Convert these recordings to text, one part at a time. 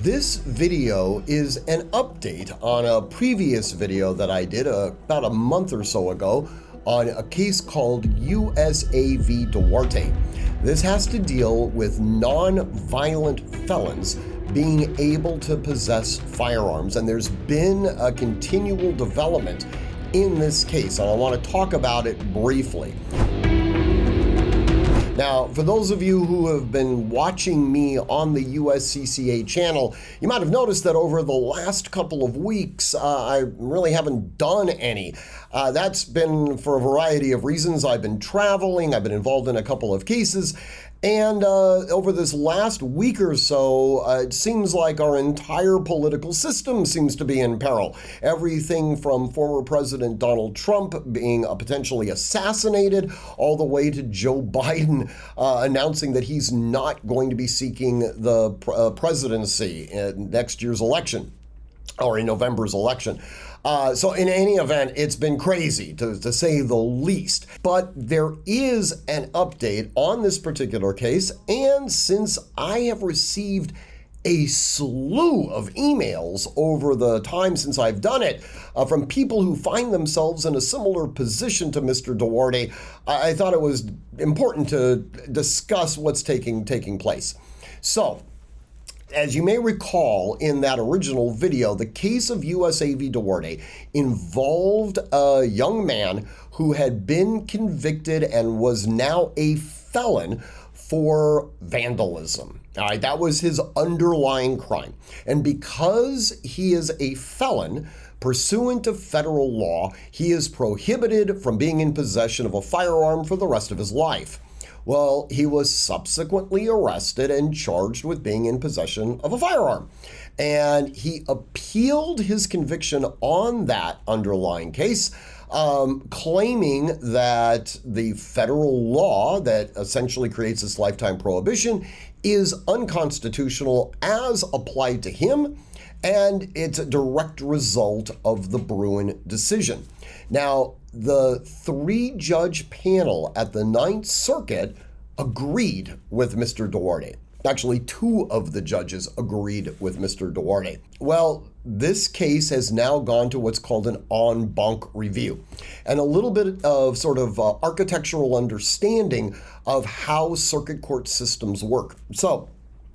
This video is an update on a previous video that I did about a month or so ago on a case called USA v. DUARTE. This has to deal with non-violent felons being able to possess firearms, and there's been a continual development in this case, and I want to talk about it briefly. Now, for those of you who have been watching me on the USCCA channel, you might have noticed that over the last couple of weeks, I really haven't done any. That's been for a variety of reasons. I've been traveling, I've been involved in a couple of cases, and over this last week or so, it seems like our entire political system seems to be in peril. Everything from former President Donald Trump being potentially assassinated, all the way to Joe Biden announcing that he's not going to be seeking the presidency in next year's election, or in November's election. So in any event, it's been crazy, to say the least. But there is an update on this particular case, and since I have received a slew of emails over the time since I've done it from people who find themselves in a similar position to Mr. DUARTE, I thought it was important to discuss what's taking place. So, as you may recall in that original video, the case of USA v. DUARTE involved a young man who had been convicted and was now a felon for vandalism. All right, that was his underlying crime. And because he is a felon, pursuant to federal law, he is prohibited from being in possession of a firearm for the rest of his life. Well, he was subsequently arrested and charged with being in possession of a firearm. And he appealed his conviction on that underlying case, claiming that the federal law that essentially creates this lifetime prohibition is unconstitutional as applied to him, and it's a direct result of the Bruin decision. Now, the three-judge panel at the Ninth Circuit agreed with Mr. DUARTE. Actually, two of the judges agreed with Mr. DUARTE. Well, this case has now gone to what's called an en banc review, and a little bit of sort of architectural understanding of how circuit court systems work. So,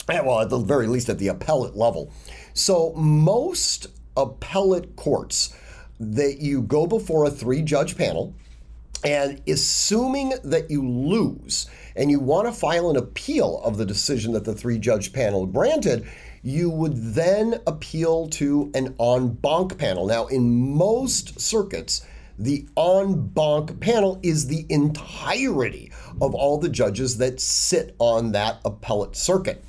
well, at the very least at the appellate level. So most appellate courts, that you go before a three-judge panel, and assuming that you lose and you want to file an appeal of the decision that the three-judge panel granted, you would then appeal to an en banc panel. Now, in most circuits, the en banc panel is the entirety of all the judges that sit on that appellate circuit.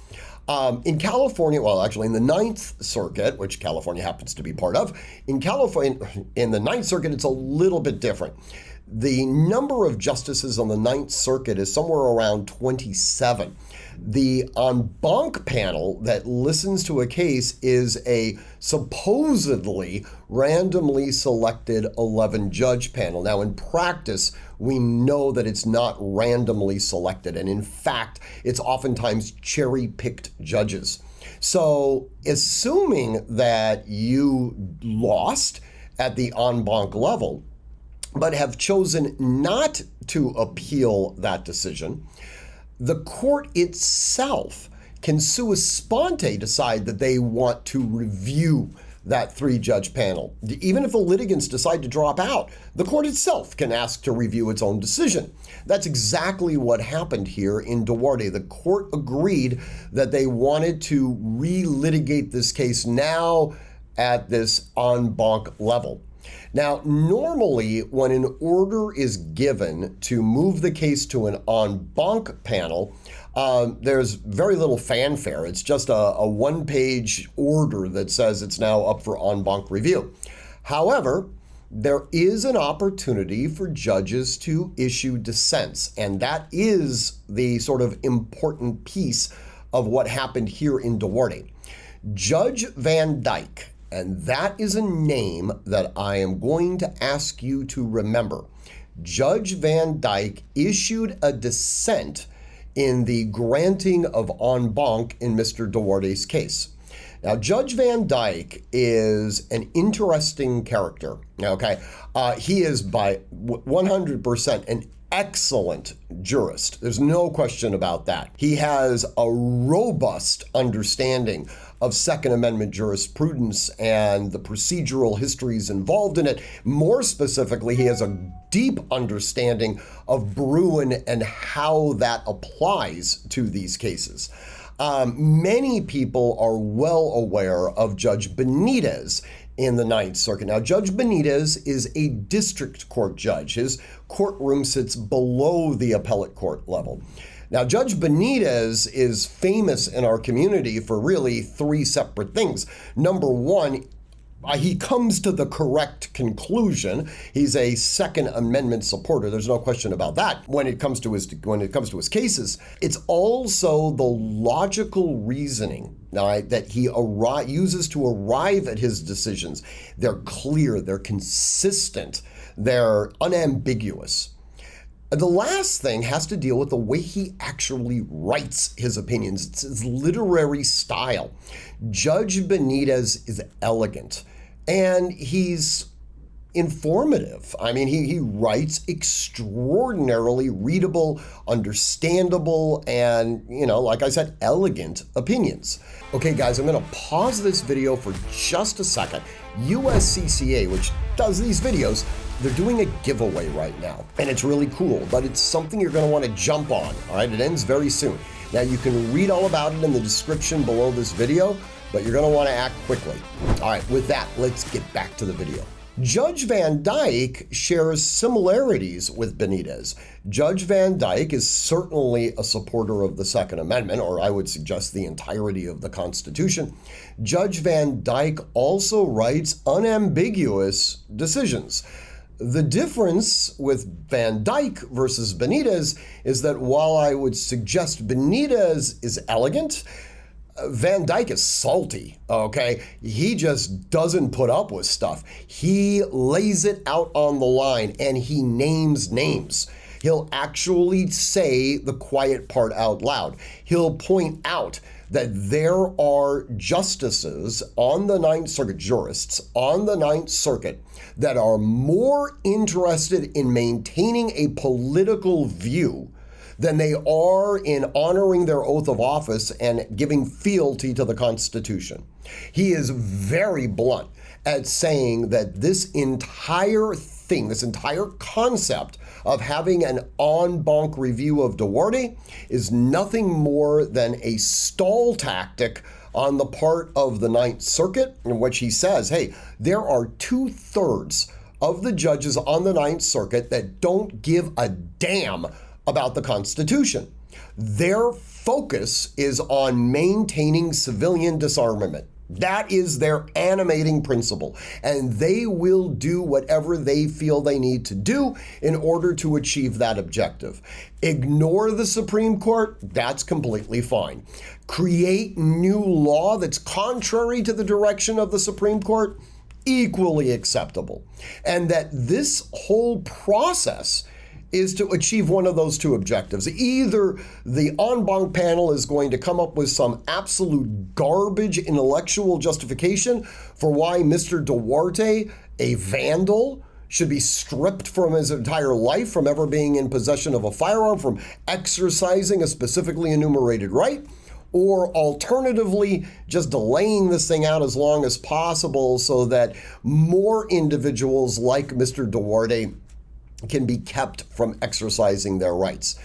In California, well, actually in the Ninth Circuit, which California happens to be part of, in the Ninth Circuit, it's a little bit different. The number of justices on the Ninth Circuit is somewhere around 27. The en banc panel that listens to a case is a supposedly randomly selected 11-judge panel. Now, in practice, we know that it's not randomly selected, and in fact, it's oftentimes cherry-picked judges. So, assuming that you lost at the en banc level, but have chosen not to appeal that decision, the court itself can sua sponte decide that they want to review that three-judge panel. Even if the litigants decide to drop out, the court itself can ask to review its own decision. That's exactly what happened here in DUARTE. The court agreed that they wanted to relitigate this case now at this en banc level. Now, normally when an order is given to move the case to an en banc panel, there's very little fanfare. It's just a one-page order that says it's now up for en banc review. However, there is an opportunity for judges to issue dissents, and that is the sort of important piece of what happened here in DUARTE. Judge Van Dyke, and that is a name that I am going to ask you to remember. Judge Van Dyke issued a dissent in the granting of en banc in Mr. DUARTE's case. Now, Judge Van Dyke is an interesting character, okay? He is by 100% an excellent jurist. There's no question about that. He has a robust understanding of Second Amendment jurisprudence and the procedural histories involved in it. More specifically, he has a deep understanding of Bruin and how that applies to these cases. Many people are well aware of Judge Benitez in the Ninth Circuit. Now, Judge Benitez is a district court judge. His courtroom sits below the appellate court level. Now, Judge Benitez is famous in our community for really three separate things. Number one, he comes to the correct conclusion. He's a Second Amendment supporter. There's no question about that when it comes to his cases. It's also the logical reasoning that he uses to arrive at his decisions. They're clear, they're consistent, they're unambiguous. The last thing has to deal with the way he actually writes his opinions. It's his literary style. Judge Benitez is elegant and he's informative. I mean, he writes extraordinarily readable, understandable, and, like I said, elegant opinions. Okay, guys, I'm going to pause this video for just a second. USCCA, which does these videos, they're doing a giveaway right now, and it's really cool, but it's something you're going to want to jump on, all right? It ends very soon. Now, you can read all about it in the description below this video, but you're going to want to act quickly. All right, with that, let's get back to the video. Judge Van Dyke shares similarities with Benitez. Judge Van Dyke is certainly a supporter of the Second Amendment, or I would suggest the entirety of the Constitution. Judge Van Dyke also writes unambiguous decisions. The difference with Van Dyke versus Benitez is that while I would suggest Benitez is elegant, Van Dyke is salty, okay? He just doesn't put up with stuff. He lays it out on the line and he names names. He'll actually say the quiet part out loud. He'll point out that there are justices on the Ninth Circuit, jurists on the Ninth Circuit, that are more interested in maintaining a political view than they are in honoring their oath of office and giving fealty to the Constitution. He is very blunt at saying that this entire thing, this entire concept of having an en banc review of DUARTE is nothing more than a stall tactic on the part of the Ninth Circuit, in which he says, hey, there are 2/3 of the judges on the Ninth Circuit that don't give a damn about the Constitution. Their focus is on maintaining civilian disarmament. That is their animating principle, and they will do whatever they feel they need to do in order to achieve that objective. Ignore the Supreme Court, that's completely fine. Create new law that's contrary to the direction of the Supreme Court, equally acceptable. And that this whole process is to achieve one of those two objectives. Either the en banc panel is going to come up with some absolute garbage intellectual justification for why Mr. DUARTE, a vandal, should be stripped from his entire life from ever being in possession of a firearm, from exercising a specifically enumerated right, or alternatively, just delaying this thing out as long as possible so that more individuals like Mr. DUARTE can be kept from exercising their rights.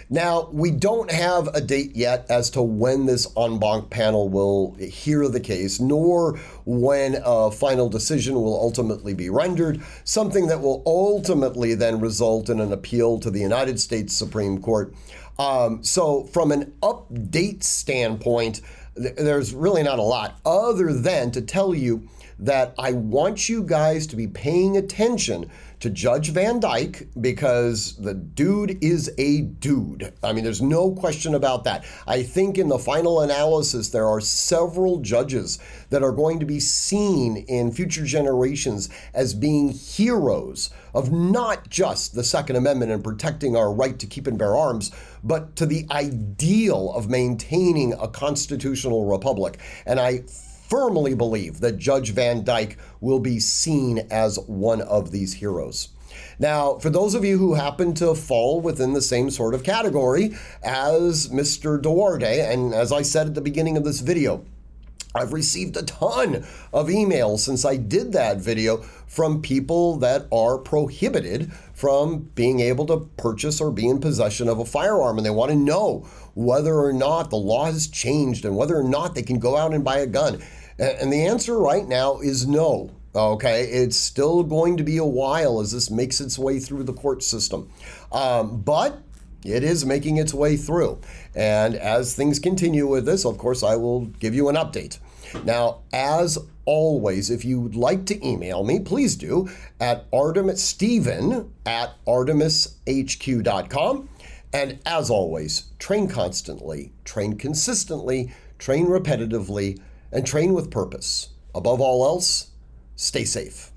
Now, we don't have a date yet as to when this en banc panel will hear the case, nor when a final decision will ultimately be rendered, something that will ultimately then result in an appeal to the United States Supreme Court. So from an update standpoint, there's really not a lot other than to tell you that I want you guys to be paying attention to Judge Van Dyke, because the dude is a dude. I mean, there's no question about that. I think in the final analysis, there are several judges that are going to be seen in future generations as being heroes of not just the Second Amendment and protecting our right to keep and bear arms, but to the ideal of maintaining a constitutional republic. And I firmly believe that Judge Van Dyke will be seen as one of these heroes. Now, for those of you who happen to fall within the same sort of category as Mr. Duarte, and as I said at the beginning of this video, I've received a ton of emails since I did that video from people that are prohibited from being able to purchase or be in possession of a firearm, and they want to know whether or not the law has changed and whether or not they can go out and buy a gun. And the answer right now is no. Okay, it's still going to be a while as this makes its way through the court system. But it is making its way through. And as things continue with this, of course, I will give you an update. Now, as always, if you would like to email me, please do at Stephen@artemishq.com. And as always, train constantly, train consistently, train repetitively, and train with purpose. Above all else, stay safe.